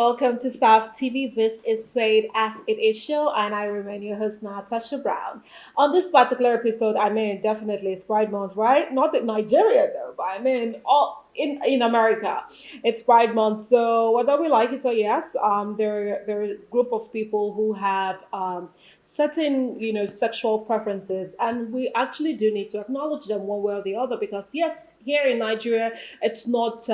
welcome to South TV. This is Said As It Is Show, and I remain your host, Natasha Brown. On this particular episode, definitely it's Pride Month, right? Not in Nigeria though, but all in America. It's Pride Month, so whether we like it or yes, there are a group of people who have certain sexual preferences, and we actually do need to acknowledge them one way or the other because yes, here in Nigeria, it's not.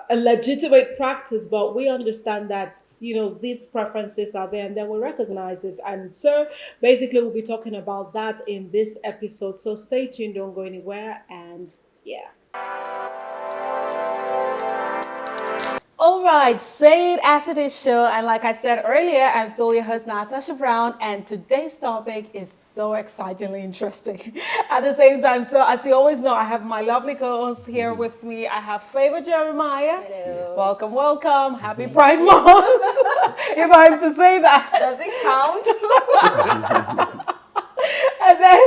A legitimate practice, but we understand that these preferences are there, and then we recognize it. And so, basically, we'll be talking about that in this episode. So stay tuned, don't go anywhere, and yeah. All right, say it as it is show. And like I said earlier, I'm still your host, Natasha Brown. And today's topic is so excitingly interesting at the same time. So as you always know, I have my lovely co-host here with me. I have Favor Jeremiah. Hello. Welcome, welcome. Happy Pride Month. If I'm to say that. Does it count? And then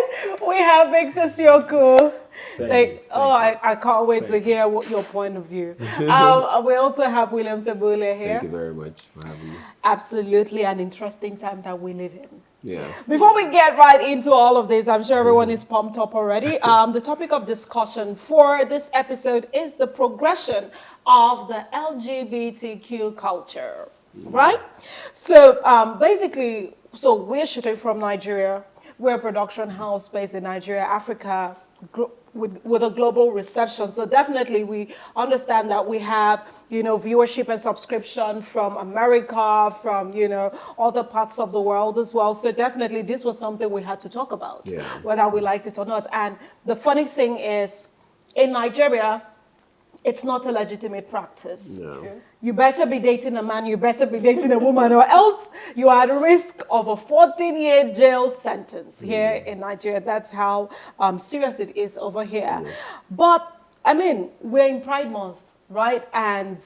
we have Victor Sioku. I can't wait to hear what your point of view. We also have William Sebule here. Thank you very much for having me. Absolutely an interesting time that we live in. Yeah. Before we get right into all of this, I'm sure everyone is pumped up already. The topic of discussion for this episode is the progression of the LGBTQ culture, right? So basically, we're shooting from Nigeria. We're a production house based in Nigeria, Africa, with a global reception. So definitely we understand that we have, viewership and subscription from America, from, other parts of the world as well. So definitely this was something we had to talk about, whether we liked it or not. And the funny thing is, in Nigeria, it's not a legitimate practice. No. True. You better be dating a man, you better be dating a woman, or else you are at risk of a 14-year jail sentence here in Nigeria. That's how serious it is over here. But, we're in Pride Month, right? And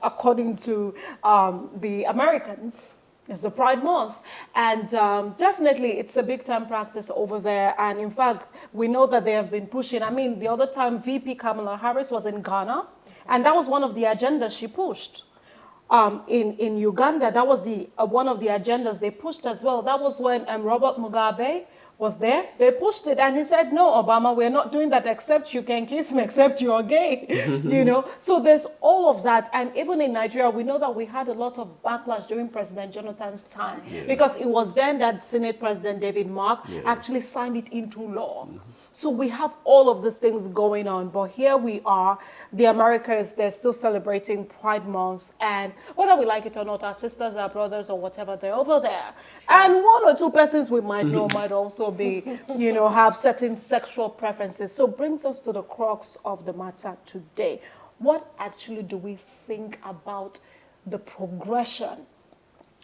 according to the Americans, it's the Pride Month. And definitely it's a big time practice over there. And in fact, we know that they have been pushing. The other time VP Kamala Harris was in Ghana, and that was one of the agendas she pushed. In Uganda, that was one of the agendas they pushed as well. That was when Robert Mugabe was there. They pushed it, and he said, no, Obama, we're not doing that except you can kiss me, except you're gay. So there's all of that. And even in Nigeria, we know that we had a lot of backlash during President Jonathan's time, because it was then that Senate President David Mark actually signed it into law. So we have all of these things going on, but here we are, the Americans, they're still celebrating Pride Month, and whether we like it or not, our sisters, our brothers, or whatever, they're over there. And one or two persons we might know might also be, have certain sexual preferences. So brings us to the crux of the matter today. What actually do we think about the progression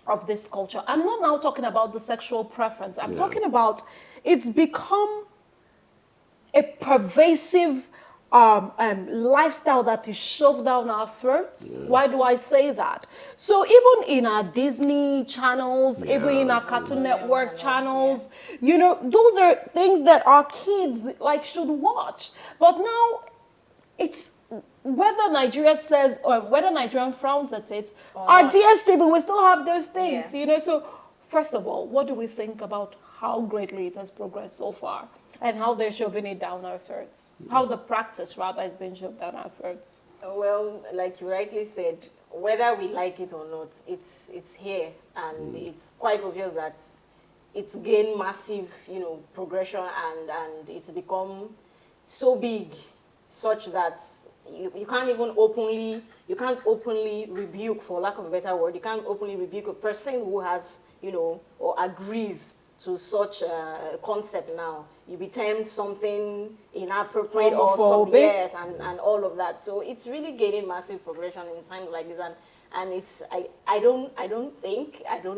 of this culture? I'm not now talking about the sexual preference. I'm talking about it's become a pervasive lifestyle that is shoved down our throats. Why do I say that? So even in our Disney channels, even in our Cartoon Network channels, those are things that our kids should watch. But now it's whether Nigeria says or whether Nigerian frowns at it, our DSTV, we still have those things, So first of all, what do we think about how greatly it has progressed so far? And how they're shoving it down our throats. How the practice, rather, is being shoved down our throats. Well, like you rightly said, whether we like it or not, it's here. And it's quite obvious that it's gained massive, progression and it's become so big such that you can't even openly rebuke, for lack of a better word, you can't openly rebuke a person who has, or agrees to such a concept now. You be termed something inappropriate or something, and all of that. So it's really gaining massive progression in times like this, and it's I don't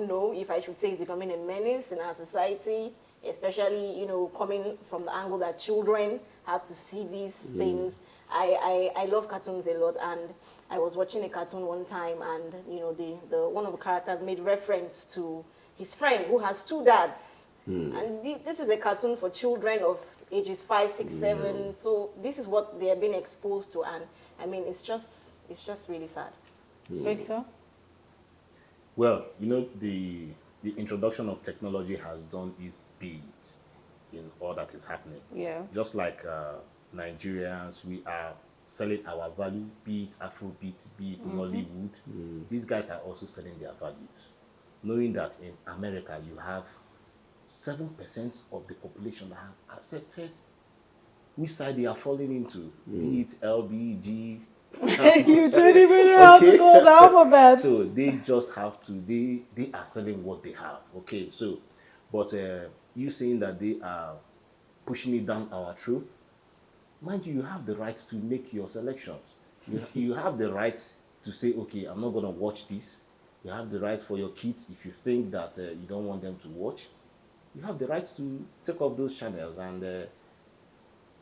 know if I should say it's becoming a menace in our society, especially coming from the angle that children have to see these things. I love cartoons a lot, and I was watching a cartoon one time, and the one of the characters made reference to his friend who has two dads. And this is a cartoon for children of ages 5, 6, 7. So this is what they are being exposed to, and it's just really sad. Victor? Well, the introduction of technology has done its bit in all that is happening. Yeah. Just like Nigerians, we are selling our value, be it Afrobeat, be it Nollywood. These guys are also selling their values, knowing that in America you have 7% of the population that have accepted which side they are falling into, be it LBG. You don't even know how to call the alphabet. So they just have to, they are selling what they have. Okay, so, but you saying that they are pushing it down our throat, mind you, you have the right to make your selections. You have the right to say, okay, I'm not going to watch this. You have the right for your kids, if you think that you don't want them to watch, you have the right to take off those channels and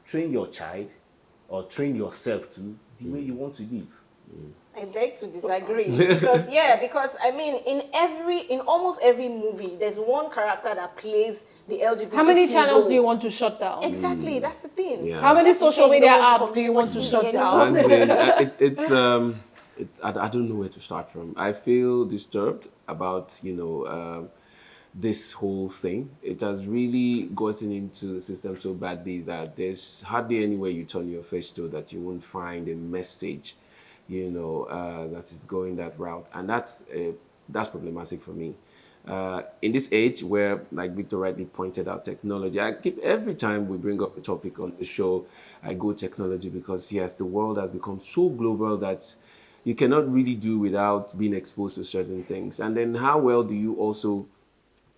train your child or train yourself to the way you want to live. I beg to disagree because I mean in almost every movie there's one character that plays the LGBT. How many channels role. do you want to shut down? Exactly, that's the thing. Yeah. How many Except to social say you media don't want to apps do you want to watch shut TV down? anymore. As in, it's I don't know where to start from. I feel disturbed about this whole thing. It has really gotten into the system so badly that there's hardly anywhere you turn your face to that you won't find a message, that is going that route, and that's problematic for me. In this age where, like Victor rightly pointed out, technology, I keep every time we bring up a topic on the show, I go technology because yes, the world has become so global that you cannot really do without being exposed to certain things. And then how well do you also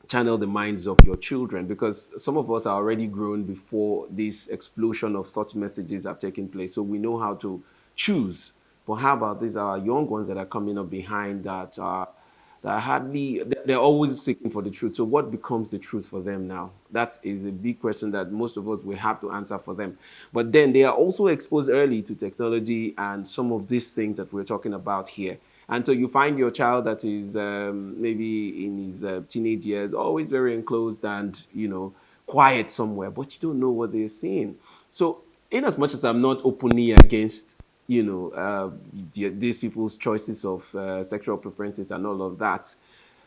channel the minds of your children, because some of us are already grown before this explosion of such messages have taken place, so we know how to choose. But how about these our young ones that are coming up behind that hardly, they're always seeking for the truth. So what becomes the truth for them now? That is a big question that most of us will have to answer for them. But then they are also exposed early to technology and some of these things that we're talking about here. And so you find your child that is maybe in his teenage years, always very enclosed and, quiet somewhere, but you don't know what they're seeing. So in as much as I'm not openly against, these people's choices of sexual preferences and all of that,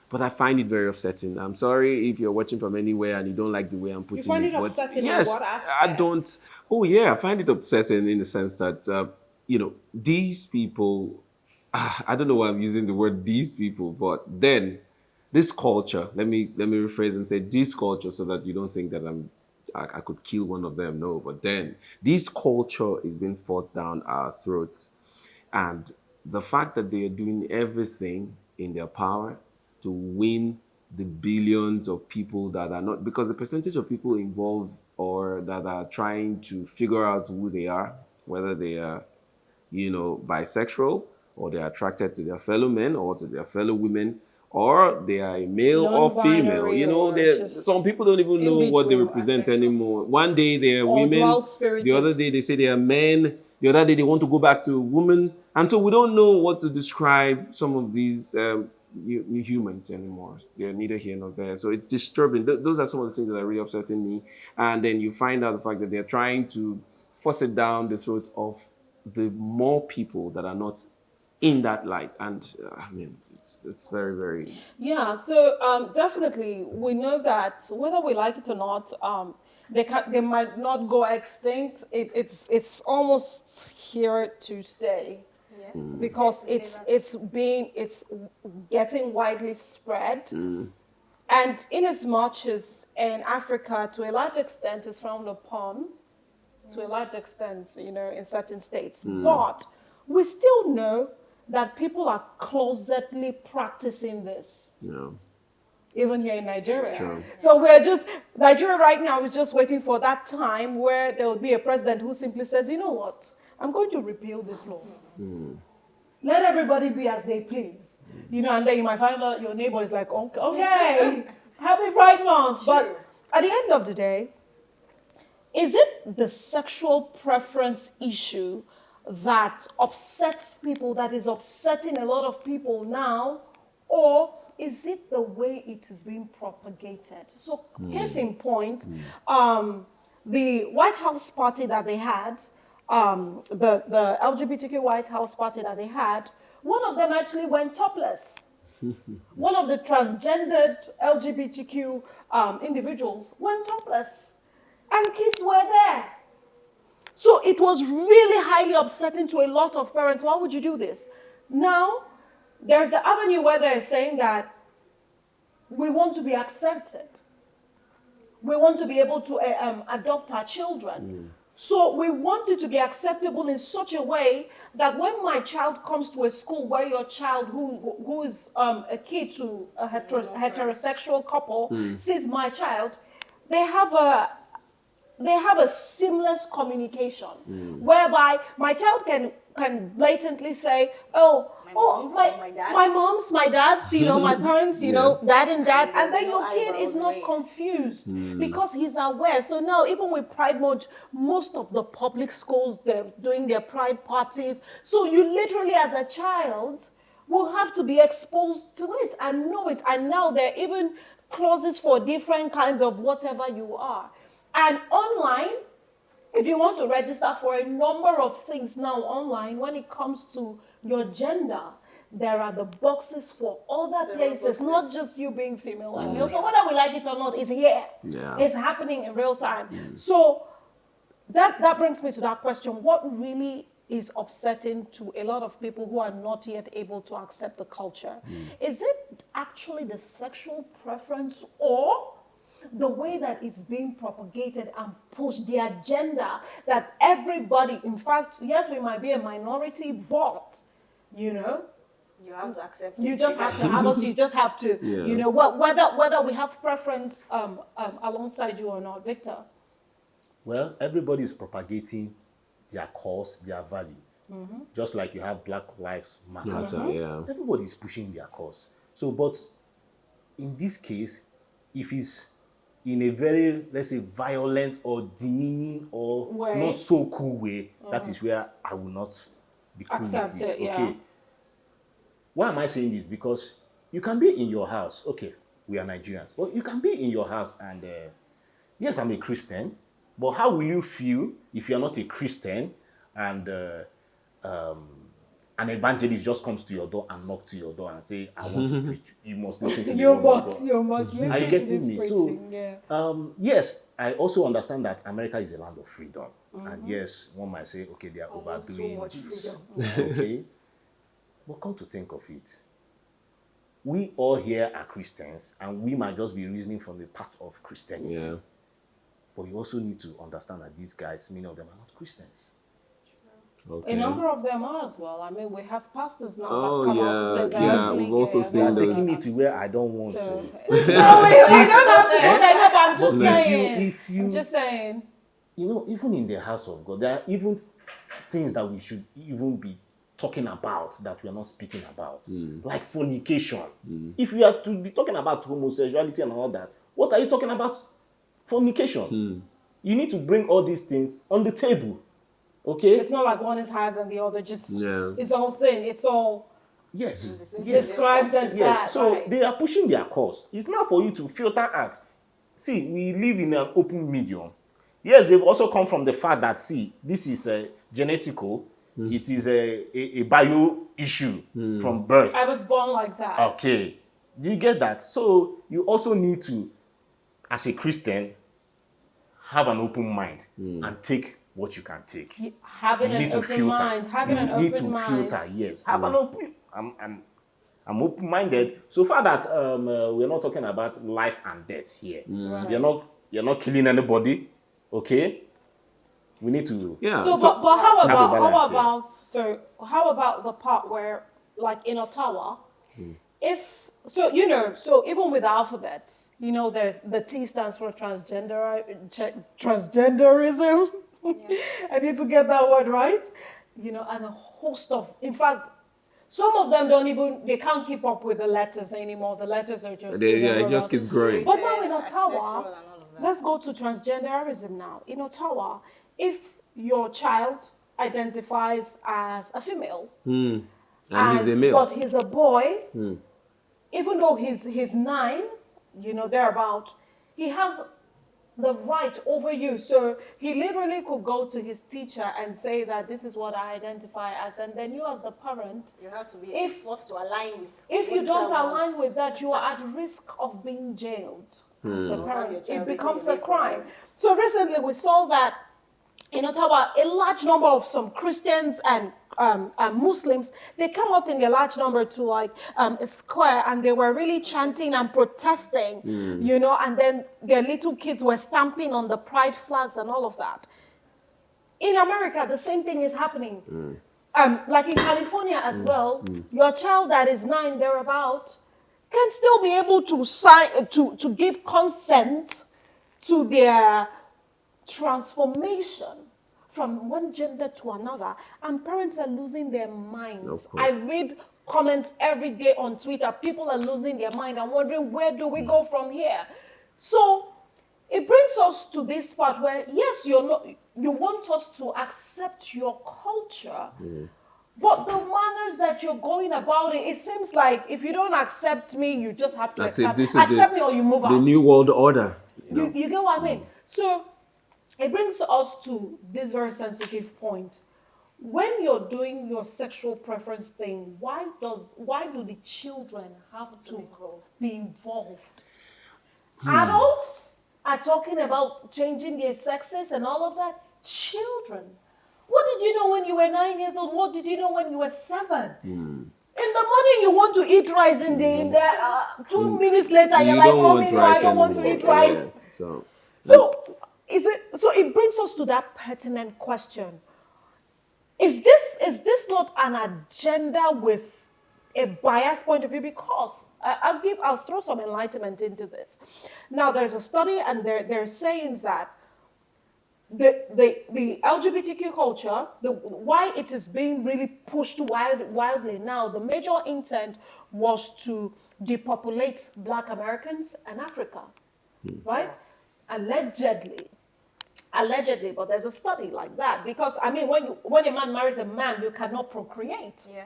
but I find it very upsetting. I'm sorry if you're watching from anywhere and you don't like the way I'm putting find it. it But upsetting in yes, what I aspect? don't. Oh yeah, I find it upsetting in the sense that these people. I don't know why I'm using the word these people, but then this culture. Let me rephrase and say this culture so that you don't think that I could kill one of them. No, but then this culture is being forced down our throats, and the fact that they are doing everything in their power to win the billions of people that are not, because the percentage of people involved or that are trying to figure out who they are, whether they are bisexual, or they're attracted to their fellow men or to their fellow women, or they are a male or female. Non-binary or just Some people don't even in know what they between, represent asexual. anymore. One day they are or women, dual the other spirited. day they say they are men, the other day they want to go back to women, and so we don't know what to describe some of these new humans anymore. They're neither here nor there, so it's disturbing. Those are some of the things that are really upsetting me. And then you find out the fact that they're trying to force it down the throat of the more people that are not in that light. And I mean, it's very, very. Yeah, so definitely we know that whether we like it or not, they might not go extinct. It's almost here to stay Yeah. because Safe to say it's getting widely spread, and in as much as in Africa to a large extent is frowned upon, to a large extent, in certain states. But we still know that people are closetly practicing this, even here in Nigeria. True. So Nigeria right now is just waiting for that time where there will be a president who simply says, you know what, I'm going to repeal this law. Let everybody be as they please. And then you might find out your neighbor is like, okay, happy Pride Month. Sure. But at the end of the day, is it the sexual preference issue that upsets people, that is upsetting a lot of people now, or is it the way it is being propagated? So, case in point, the White House party that they had, the LGBTQ White House party that they had, One of them actually went topless. One of the transgendered LGBTQ individuals went topless. And kids were there. So it was really highly upsetting to a lot of parents. Why would you do this? Now, there's the avenue where they're saying that we want to be accepted. We want to be able to adopt our children. So we want it to be acceptable in such a way that when my child comes to a school where your child, who is a kid to a heterosexual couple, sees my child, they have a seamless communication whereby my child can blatantly say, my mom's, my dad's, my parents, dad and dad, and then your kid is not confused because he's aware. So now, even with Pride Month, most of the public schools, they're doing their Pride parties. So you literally, as a child, will have to be exposed to it and know it. And now there are even clauses for different kinds of whatever you are. And online, if you want to register for a number of things now online, when it comes to your gender, there are the boxes for other places, not just you being female and male. So whether we like it or not, it's here. Yeah. It's happening in real time. So that brings me to that question. What really is upsetting to a lot of people who are not yet able to accept the culture? Is it actually the sexual preference or the way that it's being propagated and pushed, the agenda that everybody, in fact, yes, we might be a minority, but, you have to accept you it. just have to have us, you just have to, whether we have preference alongside you or not. Victor? Well, everybody is propagating their cause, their value. Just like you have Black Lives Matter. Everybody is pushing their cause. So, but in this case, if it's in a very, let's say, violent or demeaning or not so cool way, that is where I will not be cool with it. Okay. Why am I saying this? Because you can be in your house. Okay, we are Nigerians. Well, you can be in your house and, yes, I'm a Christian, but how will you feel if you're not a Christian and an evangelist just comes to your door and knocks to your door and say, I want to preach. You must listen to me. You must listen Are you to getting me? preaching, So, yes, I also understand that America is a land of freedom. And yes, one might say, okay, they are overdoing so much this. freedom. Okay. But come to think of it, we all here are Christians and we might just be reasoning from the path of Christianity. Yeah. But you also need to understand that these guys, many of them are not Christians. Okay. A number of them are as well. I mean, we have pastors now Oh, that come out to say that. yeah, we've also They seen are those. taking me to where I don't want So, to. no, we don't have to go there, no, but I'm just But saying. if you, I'm just saying. even in the house of God, there are even things that we should even be talking about that we are not speaking about, like fornication. If you are to be talking about homosexuality and all that, what are you talking about? Fornication. You need to bring all these things on the table. Okay? It's not like one is higher than the other. Just Yeah. it's all sin. It's all Yes. described as Yes. that. So right? they are pushing their cause. It's not for you to filter out. See, we live in an open medium. Yes, they've also come from the fact that, see, this is a genetical. It is a bio issue from birth. I was born like that. Okay. Do you get that? So you also need to, as a Christian, have an open mind and take what you can take. Having You an need to open filter. mind. Having You an need open to mind. filter. Yes, have an open. I'm open-minded. So far that we're not talking about life and death here. Right. You're not killing anybody. Okay. We need to. Yeah. So, but how Have a balance, how about the part where, like in Ottawa, if so, even with alphabets, there's the T stands for transgenderism. I need to get that word right. And a host of, in fact, some of them they can't keep up with the letters anymore. The letters are just it just keeps growing. But now in Ottawa, Asexual and all of that. let's go to transgenderism now. In Ottawa, if your child identifies as a female, And he's a male. but he's a boy, even though he's 9, thereabout, he has the right over you. So he literally could go to his teacher and say that this is what I identify as, and then you as the parent, You have to be If- forced to align with. if what you the don't child align wants. with that, you are at risk of being jailed as the Or have parent. your It child becomes taken a away from crime. you. So recently we saw that in Ottawa, a large number of some Christians and Muslims, they come out in a large number to like a square, and they were really chanting and protesting, you know, and then their little kids were stamping on the pride flags and all of that. In America, the same thing is happening. Like in California as well, your child that is 9 thereabout can still be able to sign to give consent to their transformation from one gender to another, and parents are losing their minds. Of course. I read comments every day on Twitter. People are losing their mind and wondering, where do we go from here? So it brings us to this part where, yes, you want us to accept your culture, but the manners that you're going about it seems like if you don't accept me, you just have to As if accept, this is accept me or you move the out. new world order. You know? You get what I mean? So it brings us to this very sensitive point. When you're doing your sexual preference thing, why do the children have to be involved? Adults are talking about changing their sexes and all of that. Children, what did you know when you were 9 years old? What did you know when you were 7? In the morning, you want to eat rice. In the 2 minutes later, you're You like, don't want "Mommy, no, rice I don't want to anymore. eat rice." Yes, so So it brings us to that pertinent question. Is this not an agenda with a biased point of view? Because I'll throw some enlightenment into this. Now there's a study, and they're saying that the LGBTQ culture, why it is being really pushed wildly now, the major intent was to depopulate Black Americans and Africa, right? Allegedly, but there's a study like that, because I mean, when a man marries a man, you cannot procreate. Yeah.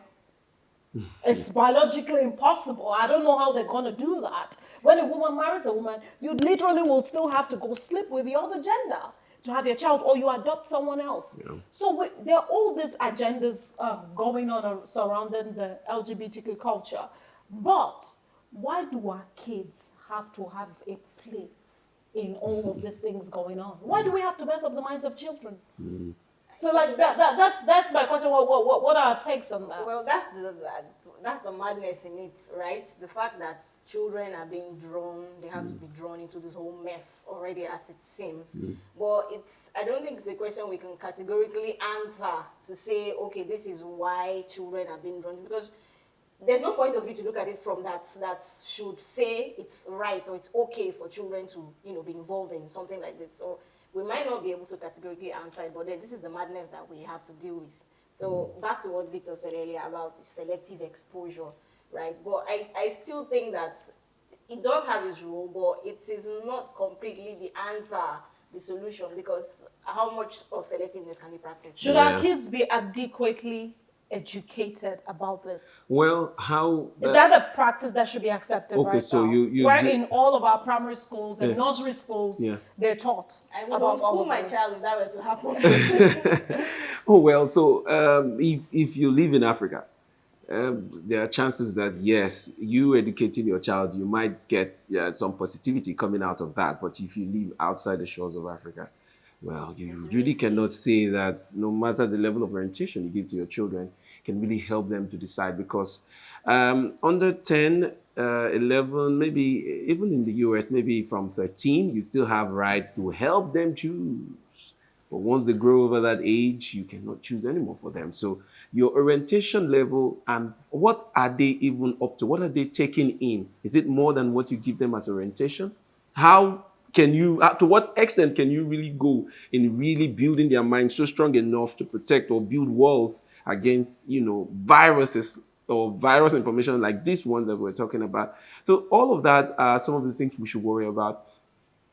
It's biologically impossible. I don't know how they're going to do that. When a woman marries a woman, you literally will still have to go sleep with the other gender to have your child, or you adopt someone else. Yeah. So there are all these agendas going on surrounding the LGBTQ culture. But why do our kids have to have a play in all of these things going on? Why do we have to mess up the minds of children? So like that's my question. What are our takes on that? Well, that's the madness in it, right? The fact that children are being drawn, they have to be drawn into this whole mess already, as it seems. But I don't think it's a question we can categorically answer to say, okay, this is why children are being drawn, because there's no point of view to look at it from that should say it's right or it's okay for children to, be involved in something like this. So we might not be able to categorically answer it, but then this is the madness that we have to deal with. So back to what Victor said earlier about the selective exposure, right? But I still think that it does have its role, but it is not completely the answer, the solution, because how much of selectiveness can be practiced? Should Yeah. our kids be adequately educated about this? well, how Is that a practice that should be accepted Okay, right so now? you Where do- in all of our primary schools and Yeah. nursery schools, Yeah. they're taught I would about all homeschool of my this. child if that were to happen. Oh well, so if you live in Africa, there are chances that yes, you educating your child, you might get some positivity coming out of that. But if you live outside the shores of Africa, well, you really risky. cannot say that no matter the level of orientation you give to your children can really help them to decide, because under 10, 11, maybe even in the US, maybe from 13, you still have rights to help them choose. But once they grow over that age, you cannot choose anymore for them. So your orientation level and what are they even up to? What are they taking in? Is it more than what you give them as orientation? How can you, to what extent can you really go in really building their mind so strong enough to protect or build walls against, viruses or virus information like this one that we're talking about? So all of that are some of the things we should worry about.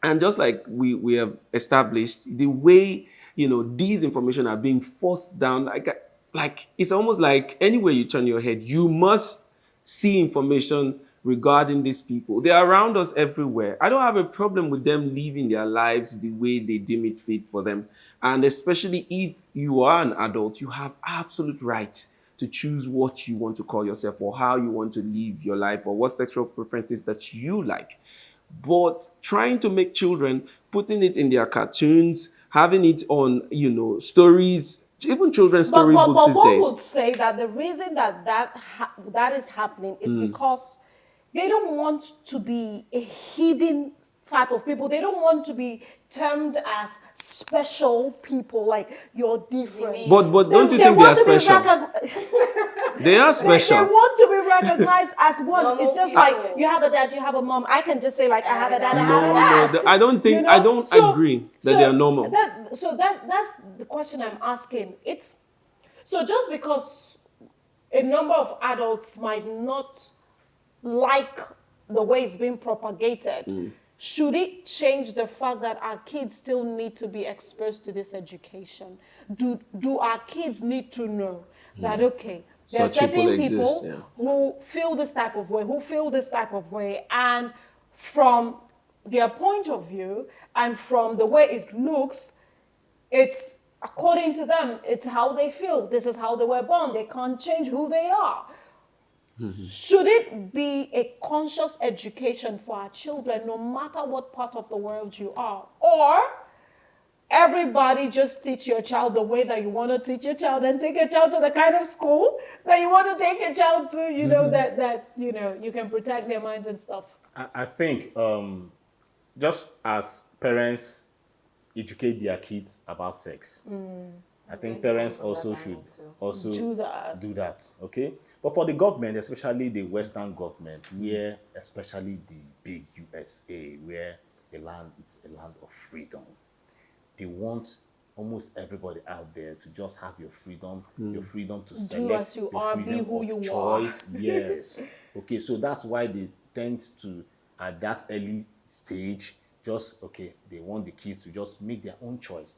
And just like we have established, the way, these information are being forced down, like it's almost like anywhere you turn your head, you must see information regarding these people. They're around us everywhere. I don't have a problem with them living their lives the way they deem it fit for them. And especially if you are an adult, you have absolute right to choose what you want to call yourself or how you want to live your life or what sexual preferences that you like. But trying to make children, putting it in their cartoons, having it on, stories, even children's storybooks these one days. would say that the reason that is happening is because they don't want to be a hidden type of people. They don't want to be termed as special people, like you're different. But don't you think they are want to be special? They are They special. want to be recognized as one. Normal It's just people. like you have a dad, you have a mom. I can just say like I have a dad, I have a No, dad. I don't think, I don't agree that they are normal. That's the question I'm asking. It's so just because a number of adults might not like the way it's being propagated, should it change the fact that our kids still need to be exposed to this education? Do our kids need to know that, okay, there are Such people certain people exist, yeah. who feel this type of way, and from their point of view and from the way it looks, it's according to them, it's how they feel. This is how they were born. They can't change who they are. Should it be a conscious education for our children, no matter what part of the world you are? Or everybody just teach your child the way that you want to teach your child and take your child to the kind of school that you want to take your child to, that you can protect their minds and stuff? I think just as parents educate their kids about sex, I think parents also should also do that. Okay, but for the government, especially the Western government, where especially the big USA, where it's a land of freedom, they want almost everybody out there to just have your freedom to select, as you your are, freedom be who of you choice. Yes. Okay, so that's why they tend to, at that early stage, they want the kids to just make their own choice.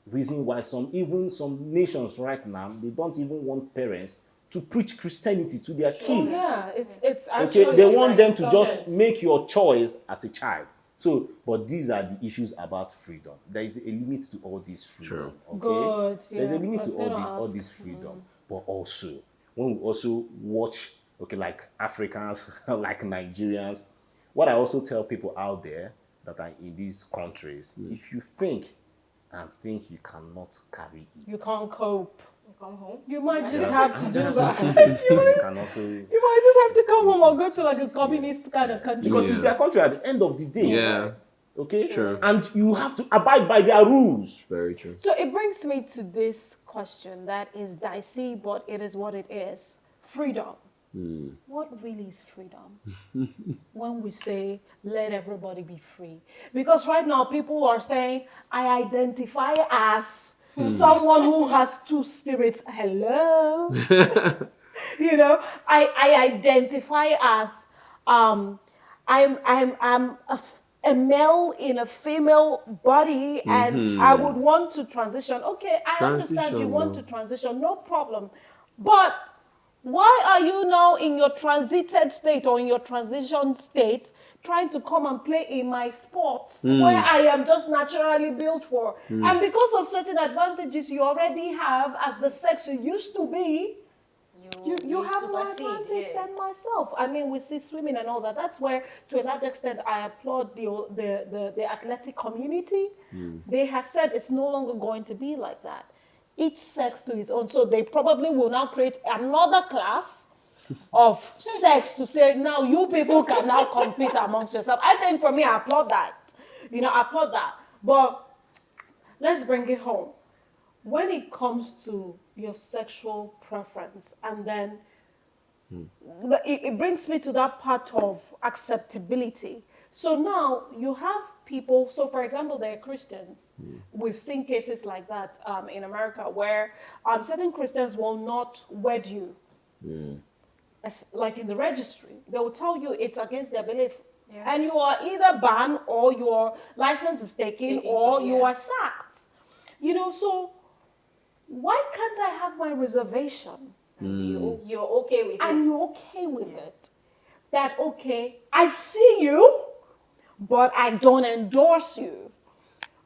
Reason why some nations right now, they don't even want parents to preach Christianity to their kids. Yeah, it's actually Okay, they want them to like just success. make your choice as a child. So, but these are the issues about freedom. There is a limit to all this freedom. Okay? Good, There's a yeah. limit I was to gonna all ask. this freedom. But also, when we also watch, like Africans, like Nigerians, what I also tell people out there that are in these countries, if you think you cannot carry it, You can't cope. Come home. You might just have to do there are some that. countries you can also, You might just have to come home or go to like a communist kind of country. because it's their country at the end of the day. Yeah, Okay? True. And you have to abide by their rules. very true. So it brings me to this question that is dicey, but it is what it is. Freedom. What really is freedom? When we say let everybody be free. Because right now people are saying, I identify as someone who has two spirits. Hello? I identify as I'm a male in a female body, and I would want to transition. Okay, I understand you Transition, want no. to transition, no problem. But why are you now in your transited state or in your transition state trying to come and play in my sports where I am just naturally built for? And because of certain advantages you already have as the sex you used to be, you have more supersede, advantage yeah. than myself. I mean, we see swimming and all that. That's where, to a large extent, I applaud the athletic community. They have said it's no longer going to be like that. Each sex to its own. So they probably will now create another class of sex to say, now you people can now compete amongst yourself. I think for me, I applaud that. I applaud that. But let's bring it home. When it comes to your sexual preference, and then it brings me to that part of acceptability. So now you have people, so for example, they're Christians. We've seen cases like that in America where certain Christians will not wed you. Like in the registry, they will tell you it's against their belief. Yeah. And you are either banned or your license is taken or you are sacked. So why can't I have my reservation? You're okay with it. And you're okay with it. that, okay, I see you, but I don't endorse you,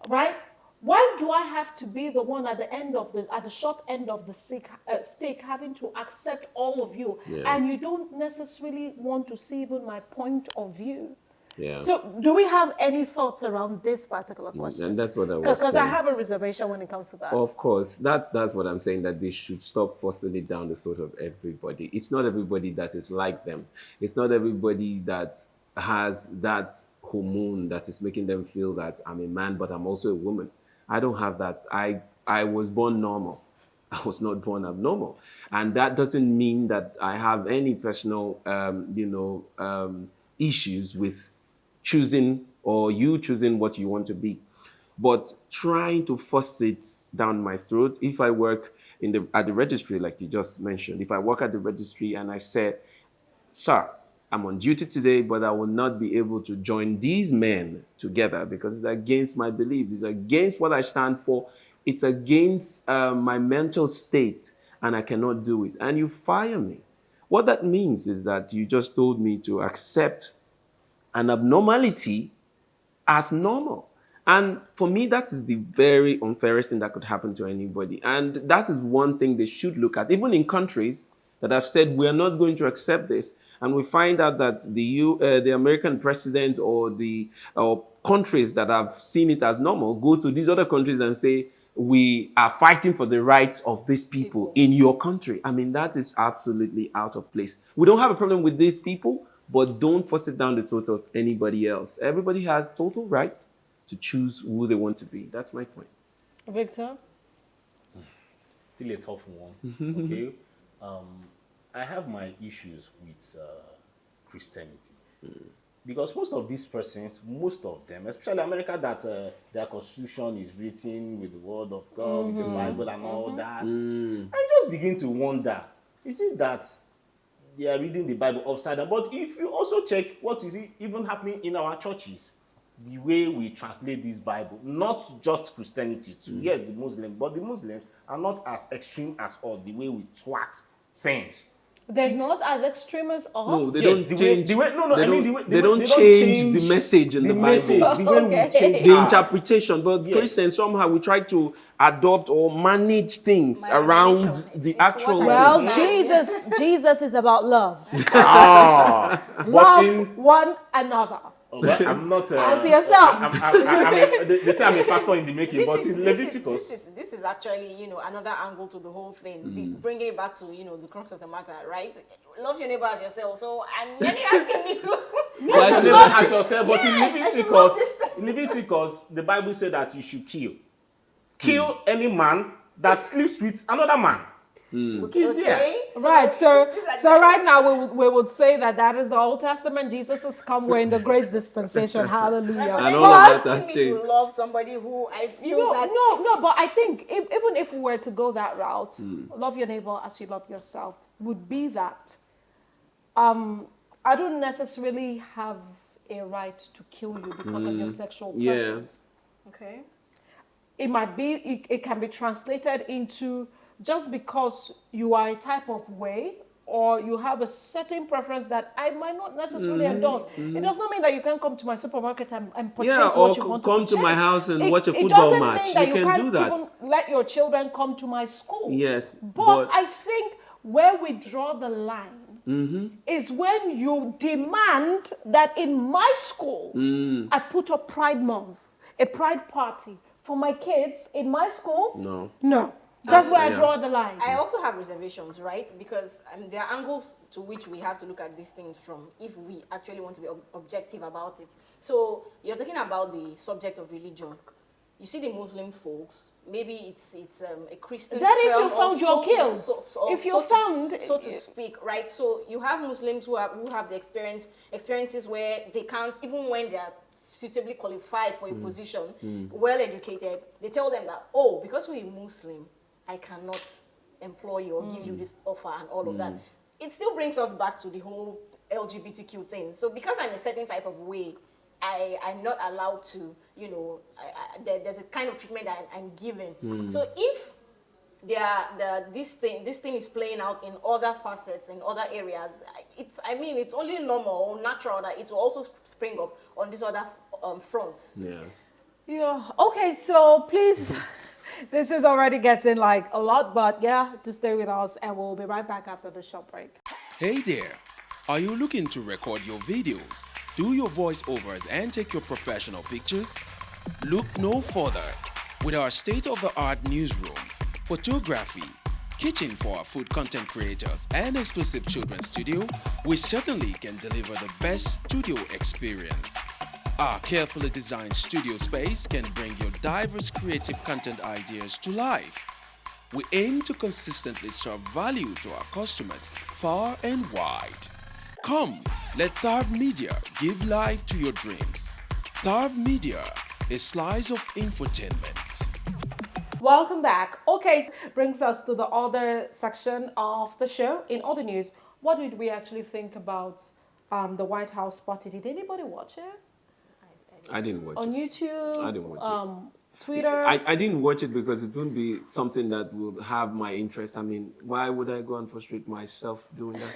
right? Why do I have to be the one at the short end of the stick, having to accept all of you, Yeah. and you don't necessarily want to see even my point of view? Yeah. So, do we have any thoughts around this particular And question? that's what I was Because I saying. have a reservation when it comes to that. Of course, that's what I'm saying, that they should stop forcing it down the throat of everybody. It's not everybody that is like them. It's not everybody that has that hormone that is making them feel that I'm a man, but I'm also a woman. I don't have that. I was born normal. I was not born abnormal, and that doesn't mean that I have any personal, issues with choosing or you choosing what you want to be. But trying to force it down my throat, if I work at the registry, like you just mentioned, if I work at the registry and I say, sir, I'm on duty today, but I will not be able to join these men together because it's against my beliefs, it's against what I stand for, it's against my mental state, and I cannot do it. And you fire me. What that means is that you just told me to accept an abnormality as normal. And for me, that is the very unfairest thing that could happen to anybody. And that is one thing they should look at, even in countries that have said we are not going to accept this. And we find out that the American president or countries that have seen it as normal go to these other countries and say, we are fighting for the rights of these people in your country. I mean, that is absolutely out of place. We don't have a problem with these people, but don't force it down the throat of anybody else. Everybody has total right to choose who they want to be. That's my point. Victor? Still a tough one. Okay. I have my issues with Christianity. Because most of these persons, most of them, especially America, that their constitution is written with the word of God, with the Bible and all that, I just begin to wonder, is it that they are reading the Bible upside down? But if you also check what is even happening in our churches, the way we translate this Bible, not just Christianity too, yes, the Muslims, but the Muslims are not as extreme as us, the way we twat things. They're not as extreme as us. No, they Yes, don't the change. way, no, no, they I mean, don't- the way, they don't they change the message in the Bible. message, the way we Okay. change The ours. interpretation, but Yes. Christians somehow we try to adopt or manage things Manipulation. around It's- the it's actual what I Well, thing. Jesus is about love. But Love in, one another. well, I'm not. As yourself. They say I'm a pastor in the making, but in Leviticus. This is actually, another angle to the whole thing. Bringing it back to, the crux of the matter, right? Love your neighbor as yourself. So, and then you're asking me to... Love your neighbor as yourself, but Yes, in I should love Leviticus, the Bible said that you should kill any man that sleeps with another man. He's there. Right, so these are so right now we would say that is the Old Testament. Jesus has come. We're in the grace dispensation. Hallelujah. But And then all you're of that asking has me to changed. love somebody who I feel No, that... no, but I think even if we were to go that route, love your neighbor as you love yourself would be that. I don't necessarily have a right to kill you because of your sexual Yeah. preference. Okay. It might be, it can be translated into just because you are a type of way or you have a certain preference that I might not necessarily endorse. It does not mean that you can come to my supermarket and purchase Yeah, or what you want to come to my purchase. house and It- watch a it football doesn't match. mean that You can can't do that. even let your children come to my school. Yes, But but- I think where we draw the line is when you demand that in my school I put up Pride Month, a Pride party for my kids in my school. No. That's where I yeah. draw the line. I also have reservations, right? Because there are angles to which we have to look at these things from if we actually want to be objective about it. So you're talking about the subject of religion. You see the Muslim folks, maybe it's a Christian That if film you or found you're killed. If you so found- so to speak, right? So you have Muslims who have the experiences where they can't, even when they are suitably qualified for a position, well educated, they tell them that, oh, because we're Muslim, I cannot employ you or give you this offer and all of that. It still brings us back to the whole LGBTQ thing. So because I'm a certain type of way, I'm not allowed to, there's a kind of treatment that I'm given. So if this thing is playing out in other facets, in other areas. It's only normal or natural that it will also spring up on these other fronts. Yeah. Yeah. Okay. So please, this is already getting like a lot, but yeah, to stay with us, and we'll be right back after the short break. Hey there! Are you looking to record your videos, do your voiceovers, and take your professional pictures? Look no further. With our state-of-the-art newsroom, photography, kitchen for our food content creators, and exclusive children's studio, we certainly can deliver the best studio experience. Our carefully designed studio space can bring your diverse creative content ideas to life. We aim to consistently serve value to our customers far and wide. Come, let Tharv Media give life to your dreams. Tharv Media, a slice of infotainment. Welcome back. Okay, so brings us to the other section of the show. In other news, what did we actually think about the White House party? Did anybody watch it? I didn't watch On it. YouTube? I didn't watch Twitter? I didn't watch it because it wouldn't be something that would have my interest. I mean, why would I go and frustrate myself doing that?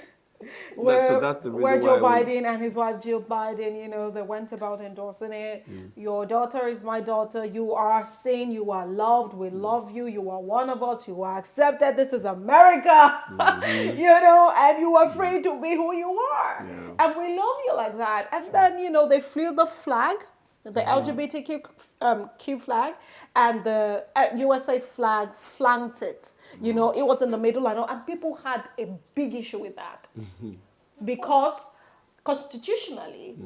where, That's the reason where Joe why I Biden and his wife Jill Biden, they went about endorsing it. Mm. Your daughter is my daughter. You are seen. You are loved. We love you. You are one of us. You are accepted. This is America. Mm-hmm. And you are free to be who you are. Yeah. And we love you like that. And then, they flew the flag, the LGBTQ Q flag, and the USA flag flanked it. It was in the middle and people had a big issue with that because constitutionally,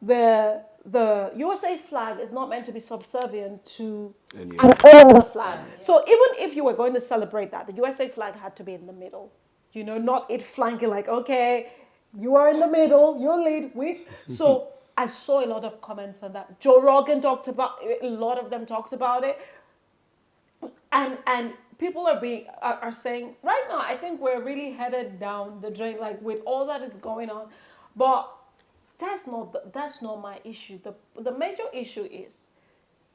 the USA flag is not meant to be subservient to Any an other flag. So even if you were going to celebrate that, the USA flag had to be in the middle. Not it flanking like, okay, you are in the middle, you lead. So I saw a lot of comments on that. Joe Rogan talked about a lot of them talked about it. And people are saying right now, I think we're really headed down the drain, like with all that is going on. But that's not my issue. The major issue is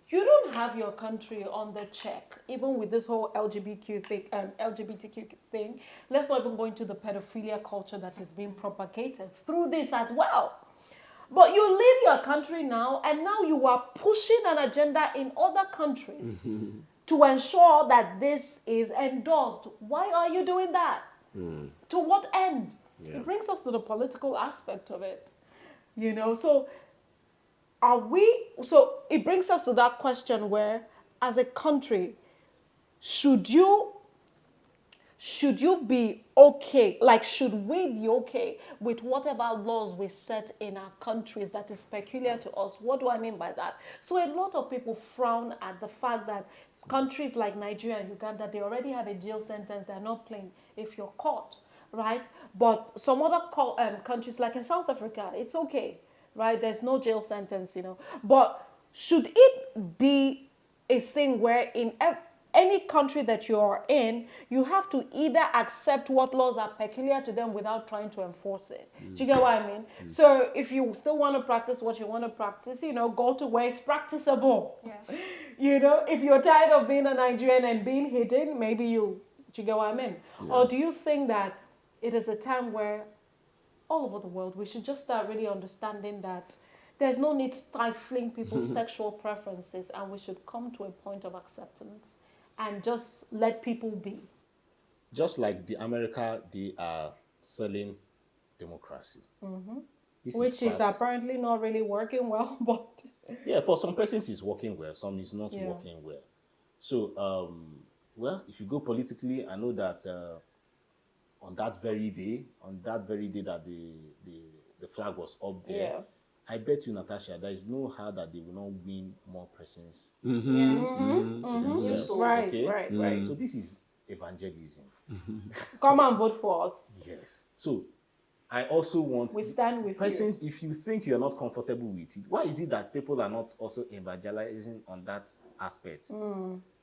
you don't have your country under check, even with this whole LGBTQ thing. Let's not even go into the pedophilia culture that is being propagated through this as well. But you leave your country now, and now you are pushing an agenda in other countries to ensure that this is endorsed. Why are you doing that? To what end? Yeah. It brings us to the political aspect of it. So it brings us to that question where, as a country, should you be okay? Like, should we be okay with whatever laws we set in our countries that is peculiar to us? What do I mean by that? So a lot of people frown at the fact that countries like Nigeria and Uganda, they already have a jail sentence. They're not playing if you're caught, right? But some other countries, like in South Africa, it's okay, right? There's no jail sentence, But should it be a thing where in any country that you're in, you have to either accept what laws are peculiar to them without trying to enforce it? Do you get what I mean? So if you still want to practice what you want to practice, go to where it's practicable. Yeah. If you're tired of being a Nigerian and being hidden, maybe do you get what I mean? Yeah. Or do you think that it is a time where all over the world we should just start really understanding that there's no need stifling people's sexual preferences, and we should come to a point of acceptance and just let people be? Just like the America, they are selling democracy. This Which is part- apparently not really working well, but Yeah, for some persons it's working well, some is not Yeah. working well. So, if you go politically, I know that on that very day that the flag was up there, yeah. I bet you, Natasha, there is no how that they will not win more persons Mm-hmm. to themselves. So, Right, Okay? right. So this is evangelism. Come and vote for us. Yes. So I also want We stand with you. persons, if you think you're not comfortable with it, why is it that people are not also evangelizing on that aspect?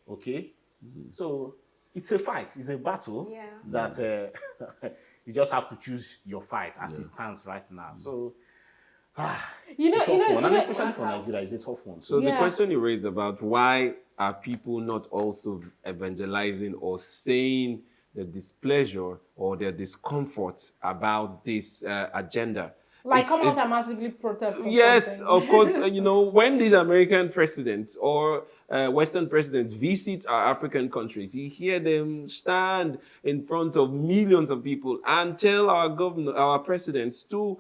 Okay? So it's a fight, it's a battle Yeah. that you just have to choose your fight as it stands right now. So Tough one, and especially for Nigeria, it's a tough one. So the Yeah. question you raised about why are people not also evangelizing or saying the displeasure or their discomfort about this agenda? Like, It's- come out it's- and massively protest for Yes, something. of course. When these American presidents or Western presidents visit our African countries, you hear them stand in front of millions of people and tell our presidents to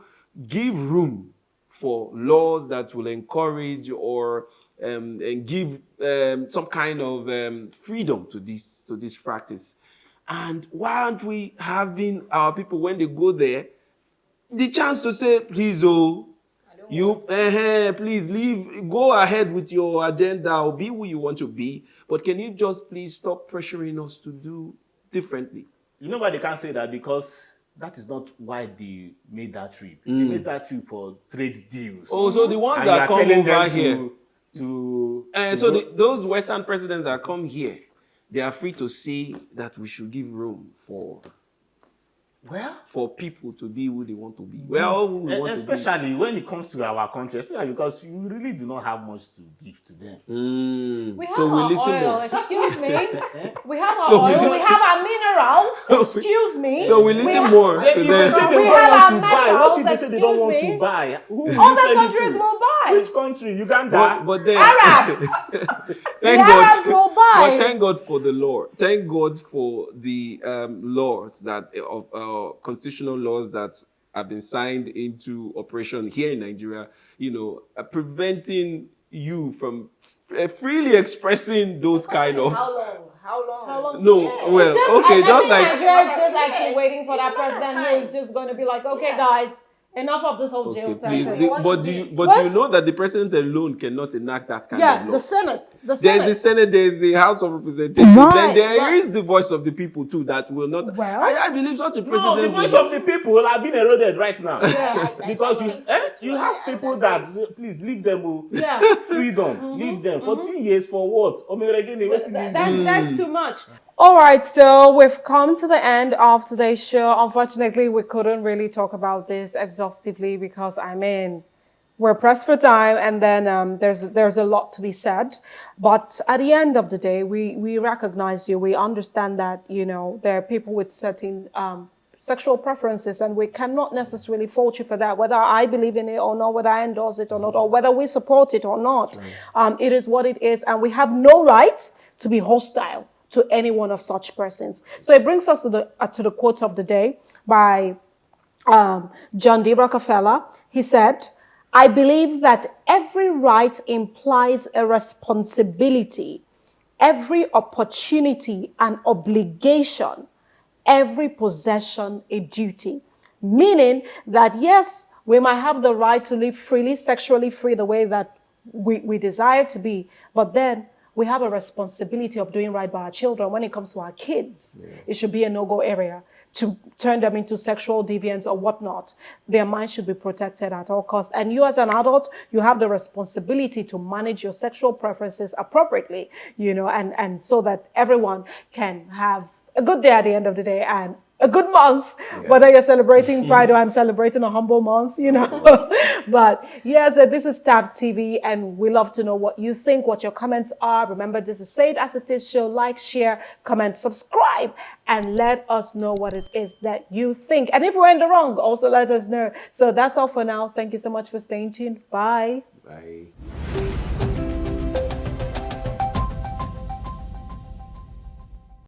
give room for laws that will encourage or and give some kind of freedom to this practice. And why aren't we having our people, when they go there, the chance to say, please, please leave, go ahead with your agenda or be who you want to be, but can you just please stop pressuring us to do differently? You know why they can't say that? Because that is not why they made that trip. They made that trip for trade deals. Oh, so the ones And that you are come telling over them here, to so go- those Western presidents that come here, they are free to say that we should give room for people to be who they want to be. Well, who we want to be. especially when it comes to our country, especially because we really do not have much to give to them. We have So we our listen oil, more. excuse me. We have our So we oil, we listen- have our minerals, excuse me. So we listen more Then to if they say them. they We don't have want our to buy, what if they metals, say they don't want excuse to me. buy? Who will you Other sell it countries to? will buy. Which country? Uganda? But then, Arab. thank The Arabs God. will buy. But thank God for the law. Thank God for the laws that constitutional laws that have been signed into operation here in Nigeria. Preventing you from freely expressing those kind of. How long? How long? No, Yeah. well, It's okay, I just think like. Nigeria is just Yes, actually waiting for it's that a matter of president time. who is just going to be like, okay, Yeah. guys, enough of this whole jail Okay, please. sentence. do- what But you do you do? but What? you know that the president alone cannot enact that kind of Yeah, law? the Senate. There's the Senate, there's the House of Representatives. Right, Then there is right. the voice of the people too that will not. Well- I believe such a No, president. the voice will- of the people have been eroded right now. I Because don't you think so too. you have people that say, please leave them. Yeah. Freedom. Leave them. 14 years for what? That's too much. All right, so we've come to the end of today's show. Unfortunately, we couldn't really talk about this exhaustively because, we're pressed for time, and then there's a lot to be said. But at the end of the day, we recognize you. We understand that, there are people with certain sexual preferences, and we cannot necessarily fault you for that, whether I believe in it or not, whether I endorse it or not, or whether we support it or not. It is what it is, and we have no right to be hostile to any one of such persons. So it brings us to the quote of the day by John D. Rockefeller. He said, "I believe that every right implies a responsibility, every opportunity an obligation, every possession a duty." Meaning that, yes, we might have the right to live freely, sexually free, the way that we desire to be, but then we have a responsibility of doing right by our children. When it comes to our kids, it should be a no-go area to turn them into sexual deviants or whatnot. Their minds should be protected at all costs. And you as an adult, you have the responsibility to manage your sexual preferences appropriately, and so that everyone can have a good day at the end of the day and a good month, whether you're celebrating Pride or I'm celebrating a humble month, But yes, this is Tab TV, and we love to know what you think, what your comments are. Remember, this is Say It As It Is show. Like, share, comment, subscribe, and let us know what it is that you think. And if we're in the wrong, also let us know. So that's all for now. Thank you so much for staying tuned. Bye. Bye.